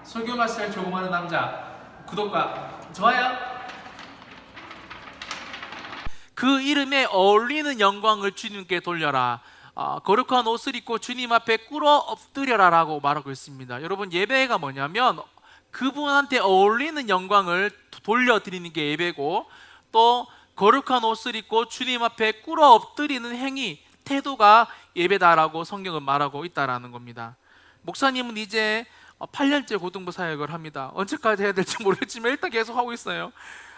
설교 맛을 조금하는 남자, 구독과 좋아요. 그 이름에 어울리는 영광을 주님께 돌려라. 거룩한 옷을 입고 주님 앞에 꿇어 엎드려라 라고 말하고 있습니다. 여러분, 예배가 뭐냐면 그분한테 어울리는 영광을 돌려드리는 게 예배고, 또 거룩한 옷을 입고 주님 앞에 꿇어 엎드리는 행위, 태도가 예배다라고 성경은 말하고 있다라는 겁니다. 목사님은 이제 8년째 고등부 사역을 합니다. 언제까지 해야 될지 모르겠지만 일단 계속 하고 있어요.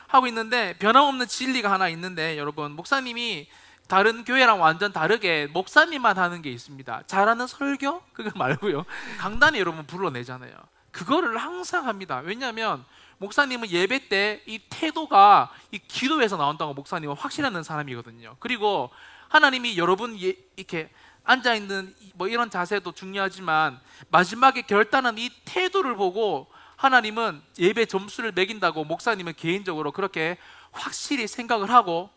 하고 있는데 변함없는 진리가 하나 있는데, 여러분, 목사님이 다른 교회랑 완전 다르게 목사님만 하는 게 있습니다. 잘하는 설교? 그거 말고요. 강단에 여러분 불러내잖아요. 그거를 항상 합니다. 왜냐하면 목사님은 예배 때 이 태도가 이 기도에서 나온다고 목사님은 확신하는 사람이거든요. 그리고 하나님이 여러분 이렇게 앉아있는 뭐 이런 자세도 중요하지만 마지막에 결단한 이 태도를 보고 하나님은 예배 점수를 매긴다고 목사님은 개인적으로 그렇게 확실히 생각을 하고,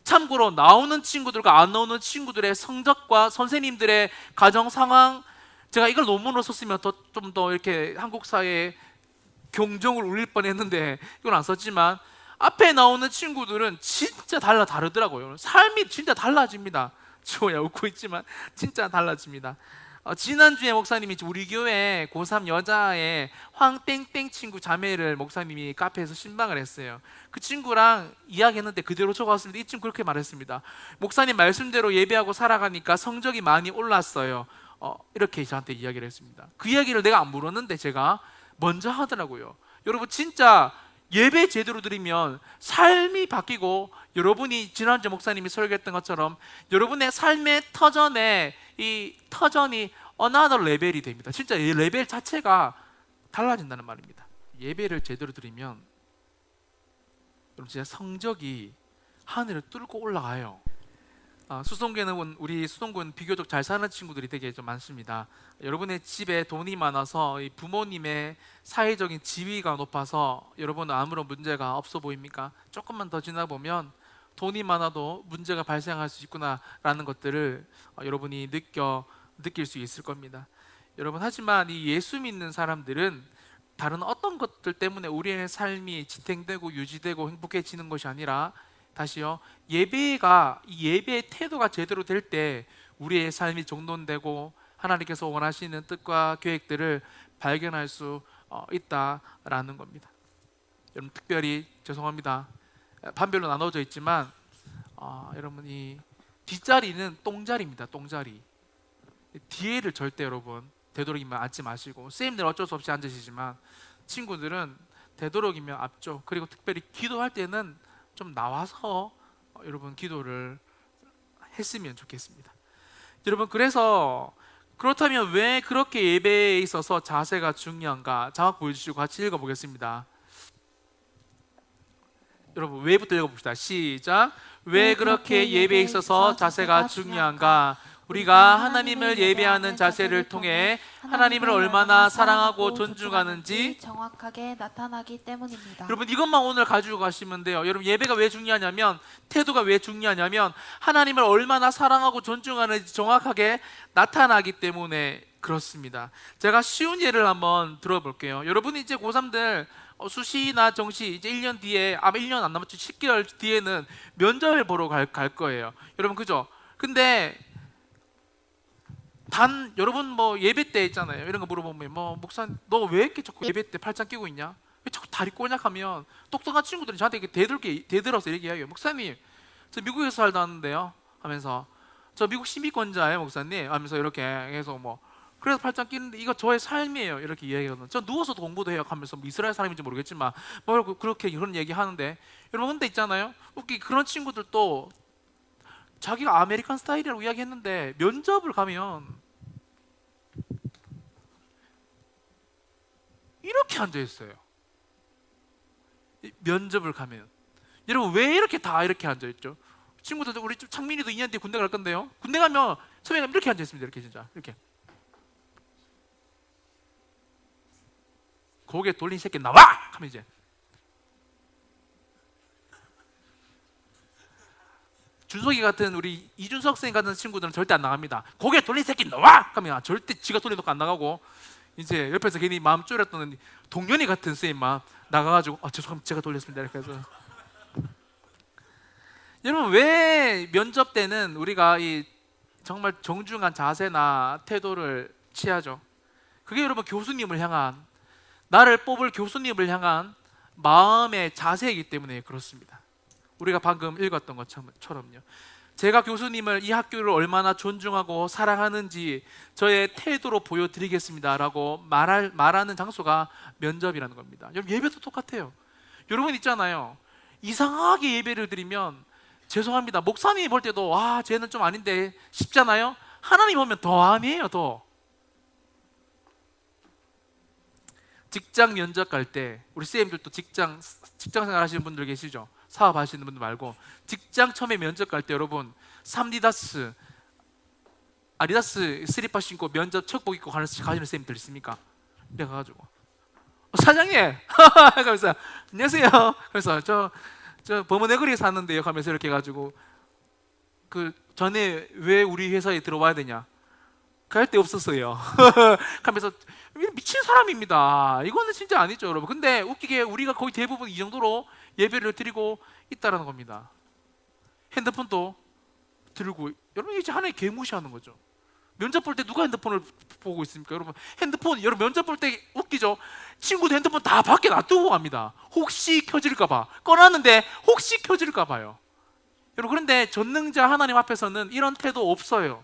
참고로 나오는 친구들과 안 나오는 친구들의 성적과 선생님들의 가정 상황, 제가 이걸 논문으로 썼으면 좀 더 이렇게 한국 사회에 경종을 울릴 뻔했는데 이건 안 썼지만, 앞에 나오는 친구들은 진짜 다르더라고요. 삶이 진짜 달라집니다. 저야 웃고 있지만 진짜 달라집니다. 지난주에 목사님이 우리 교회 고3 여자의 황땡땡 친구 자매를 목사님이 카페에서 신방을 했어요. 그 친구랑 이야기했는데 그대로 적어왔습니다. 이 친구 그렇게 말했습니다. 목사님 말씀대로 예배하고 살아가니까 성적이 많이 올랐어요. 이렇게 저한테 이야기를 했습니다. 그 이야기를 내가 안 물었는데 제가 먼저 하더라고요. 여러분, 진짜 예배 제대로 드리면 삶이 바뀌고, 여러분이 지난주 목사님이 설교했던 것처럼 여러분의 삶의 터전에 이 터전이 another 레벨이 됩니다. 진짜 이 레벨 자체가 달라진다는 말입니다. 예배를 제대로 드리면 여러분 진짜 성적이 하늘을 뚫고 올라가요. 수성구에는 우리 수성구는 비교적 잘 사는 친구들이 되게 좀 많습니다. 여러분의 집에 돈이 많아서 이 부모님의 사회적인 지위가 높아서 여러분은 아무런 문제가 없어 보입니까? 조금만 더 지나보면 돈이 많아도 문제가 발생할 수 있구나라는 것들을 여러분이 느낄 수 있을 겁니다. 여러분, 하지만 이 예수 믿는 사람들은 다른 어떤 것들 때문에 우리의 삶이 지탱되고 유지되고 행복해지는 것이 아니라, 다시요, 예배의 태도가 제대로 될 때 우리의 삶이 정돈되고 하나님께서 원하시는 뜻과 계획들을 발견할 수 있다라는 겁니다. 여러분, 특별히 죄송합니다. 반별로 나눠져 있지만 여러분, 이 뒷자리는 똥자리입니다. 똥자리. 뒤에를 절대 여러분 되도록이면 앉지 마시고, 선생님들 어쩔 수 없이 앉으시지만 친구들은 되도록이면 앞쪽, 그리고 특별히 기도할 때는 좀 나와서 여러분 기도를 했으면 좋겠습니다. 여러분, 그렇다면 왜 그렇게 예배에 있어서 자세가 중요한가? 자막 보여주시고 같이 읽어보겠습니다. 여러분, 왜부터 읽어봅시다. 시작. 왜 그렇게 예배에 있어서 자세가 중요한가? 우리가 하나님을 예배하는 자세를 통해 하나님을 얼마나 사랑하고 존중하는지 정확하게 나타나기 때문입니다. 여러분, 이것만 오늘 가지고 가시면 돼요. 여러분, 예배가 왜 중요하냐면, 태도가 왜 중요하냐면 하나님을 얼마나 사랑하고 존중하는지 정확하게 나타나기 때문에 그렇습니다. 제가 쉬운 예를 한번 들어볼게요. 여러분이 이제 고3들 수시나 정시 이제 1년 뒤에, 아마 1년 안 남았죠. 10개월 뒤에는 면접을 보러 갈 거예요. 여러분, 그죠? 근데 여러분 뭐 예배 때 있잖아요. 이런 거 물어보면 목사님 너 왜 이렇게 자꾸 예배 때 팔짱 끼고 있냐? 왜 자꾸 다리 꼬냐하면 똑똑한 친구들이 저한테 이렇게 대들어서 얘기해요. 목사님, 저 미국에서 살다 왔는데요 하면서, 저 미국 시민권자예요 목사님 하면서 이렇게 해서 그래서 팔짱 끼는데 이거 저의 삶이에요 이렇게 이야기하거든요. 저 누워서도 공부도 해요 하면서 이스라엘 사람인지 모르겠지만 그렇게 그런 얘기 하는데, 여러분 근데 있잖아요, 웃기 그런 친구들도 자기가 아메리칸 스타일이라고 이야기했는데 면접을 가면 이렇게 앉아있어요. 면접을 가면 여러분 왜 이렇게 다 이렇게 앉아있죠? 친구들, 우리 창민이도 2년 뒤에 군대 갈 건데요, 군대 가면 선배님 이렇게 앉아있습니다. 이렇게 진짜 이렇게 고개 돌린 새끼 나와! 하면 이제 준석이 같은 우리 이준석 선생 같은 친구들은 절대 안 나갑니다. 고개 돌린 새끼 나와! 하면 절대 지가 돌려놓고 안 나가고, 이제 옆에서 괜히 마음 졸였던 동년이 같은 쌤만 나가가지고 죄송합니다 제가 돌렸습니다 이렇게 해서. 여러분 왜 면접 때는 우리가 이 정말 정중한 자세나 태도를 취하죠? 그게 여러분 교수님을 향한, 나를 뽑을 교수님을 향한 마음의 자세이기 때문에 그렇습니다. 우리가 방금 읽었던 것처럼요. 제가 교수님을, 이 학교를 얼마나 존중하고 사랑하는지 저의 태도로 보여드리겠습니다 라고 말하는 장소가 면접이라는 겁니다. 여러분 예배도 똑같아요. 여러분 있잖아요, 이상하게 예배를 드리면 죄송합니다 목사님이 볼 때도 쟤는 좀 아닌데 싶잖아요. 하나님 보면 더 아니에요. 더 직장 면접 갈 때, 우리 쌤들도 직장 생활 하시는 분들 계시죠? 사업 하시는 분들 말고 직장 처음에 면접 갈 때 여러분 아디다스 슬리퍼 신고 면접 척복 입고 가시는 쌤들 있습니까? 내가 가가지고 사장님 그러면서 안녕하세요. 그래서 저 범어네거리에 사는데요 하면서 이렇게 해가지고 그 전에 왜 우리 회사에 들어와야 되냐? 갈 데 없었어요. 하면서 미친 사람입니다. 이거는 진짜 아니죠 여러분. 근데 웃기게 우리가 거의 대부분 이 정도로 예배를 드리고 있다라는 겁니다. 핸드폰도 들고, 여러분 이제 하나의 개무시하는 거죠. 면접 볼 때 누가 핸드폰을 보고 있습니까? 여러분 핸드폰, 여러분 면접 볼 때 웃기죠? 친구들 핸드폰 다 밖에 놔두고 갑니다. 혹시 켜질까 봐. 꺼놨는데 혹시 켜질까 봐요. 여러분 그런데 전능자 하나님 앞에서는 이런 태도 없어요.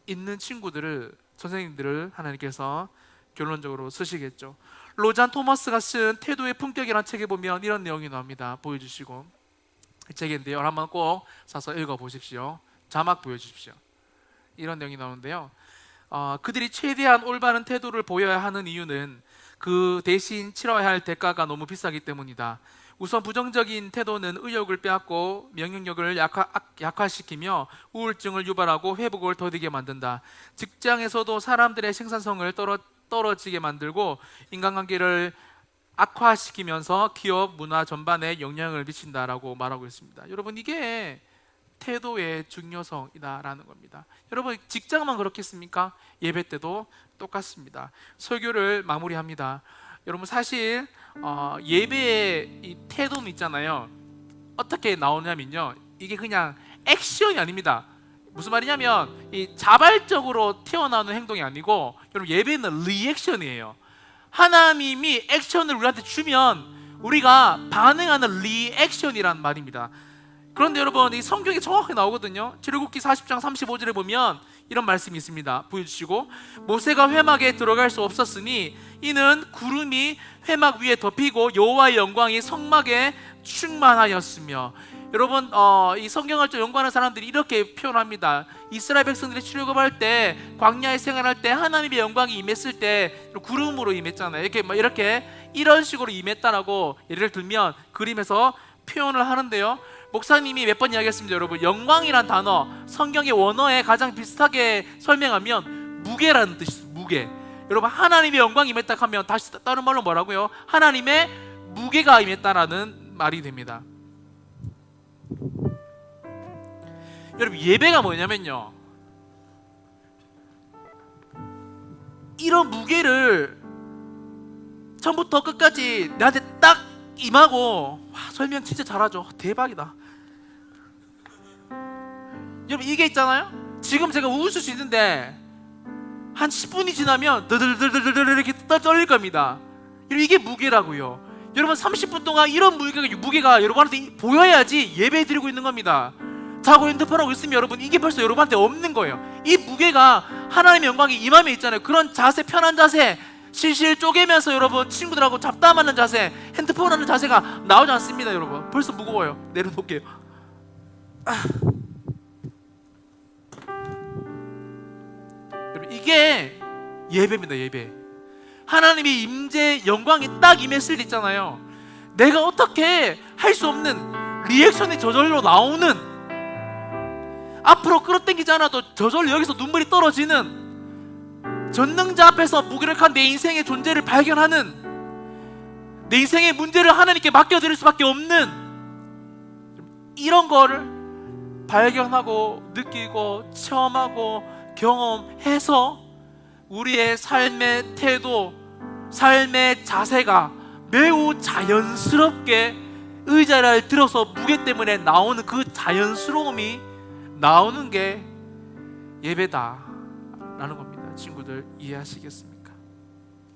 있는 친구들을, 선생님들을 하나님께서 결론적으로 쓰시겠죠. 로잔 토머스가 쓴 태도의 품격이라는 책에 보면 이런 내용이 나옵니다. 보여주시고, 이 책인데요 한번 꼭 사서 읽어보십시오. 자막 보여주십시오. 이런 내용이 나오는데요, 그들이 최대한 올바른 태도를 보여야 하는 이유는 그 대신 치러야 할 대가가 너무 비싸기 때문이다. 우선 부정적인 태도는 의욕을 빼앗고 명령력을 약화시키며 우울증을 유발하고 회복을 더디게 만든다. 직장에서도 사람들의 생산성을 떨어지게 만들고 인간관계를 악화시키면서 기업 문화 전반에 영향을 미친다라고 말하고 있습니다. 여러분 이게 태도의 중요성이다라는 겁니다. 여러분 직장만 그렇겠습니까? 예배 때도 똑같습니다. 설교를 마무리합니다. 여러분 사실 예배의 이 태도는 있잖아요, 어떻게 나오냐면요, 이게 그냥 액션이 아닙니다. 무슨 말이냐면 이 자발적으로 튀어나오는 행동이 아니고, 여러분 예배는 리액션이에요. 하나님이 액션을 우리한테 주면 우리가 반응하는 리액션이란 말입니다. 그런데 여러분 이 성경에 정확하게 나오거든요. 출애굽기 40장 35절에 보면 이런 말씀이 있습니다. 보여주시고, 모세가 회막에 들어갈 수 없었으니 이는 구름이 회막 위에 덮이고 여호와의 영광이 성막에 충만하였으며. 여러분 이 성경을 좀 연구하는 사람들이 이렇게 표현합니다. 이스라엘 백성들이 출애굽할 때, 광야에 생활할 때 하나님의 영광이 임했을 때 구름으로 임했잖아요. 이렇게 이런 식으로 임했다라고 예를 들면 그림에서 표현을 하는데요, 목사님이 몇 번 이야기했습니다. 여러분 영광이란 단어 성경의 원어에 가장 비슷하게 설명하면 무게라는 뜻이죠. 무게. 여러분 하나님의 영광이 임했다 하면 다시 다른 말로 뭐라고요? 하나님의 무게가 임했다라는 말이 됩니다. 여러분 예배가 뭐냐면요, 이런 무게를 처음부터 끝까지 나한테 딱 임하고, 설명 진짜 잘하죠. 대박이다. 여러분 이게 있잖아요, 지금 제가 웃을 수 있는데 한 10분이 지나면 드들드들드들 이렇게 떨릴 겁니다. 여러분 이게 무게라고요. 여러분 30분 동안 이런 무게가 여러분한테 보여야지 예배 드리고 있는 겁니다. 자고 핸드폰하고 있으면 여러분 이게 벌써 여러분한테 없는 거예요. 이 무게가 하나님의 영광이 임함에 있잖아요. 그런 자세, 편한 자세, 실실 쪼개면서 여러분 친구들하고 잡담하는 자세, 핸드폰 하는 자세가 나오지 않습니다. 여러분 벌써 무거워요. 내려놓을게요. 여러분 이게 예배입니다. 예배. 하나님의 임재 영광이 딱 임했을 때 있잖아요, 내가 어떻게 할 수 없는 리액션이 저절로 나오는, 앞으로 끌어당기지 않아도 저절로 여기서 눈물이 떨어지는, 전능자 앞에서 무기력한 내 인생의 존재를 발견하는, 내 인생의 문제를 하나님께 맡겨드릴 수밖에 없는, 이런 거를 발견하고 느끼고 체험하고 경험해서 우리의 삶의 태도, 삶의 자세가 매우 자연스럽게 의자를 들어서 무게 때문에 나오는 그 자연스러움이 나오는 게 예배다라는 겁니다. 친구들 이해하시겠습니까?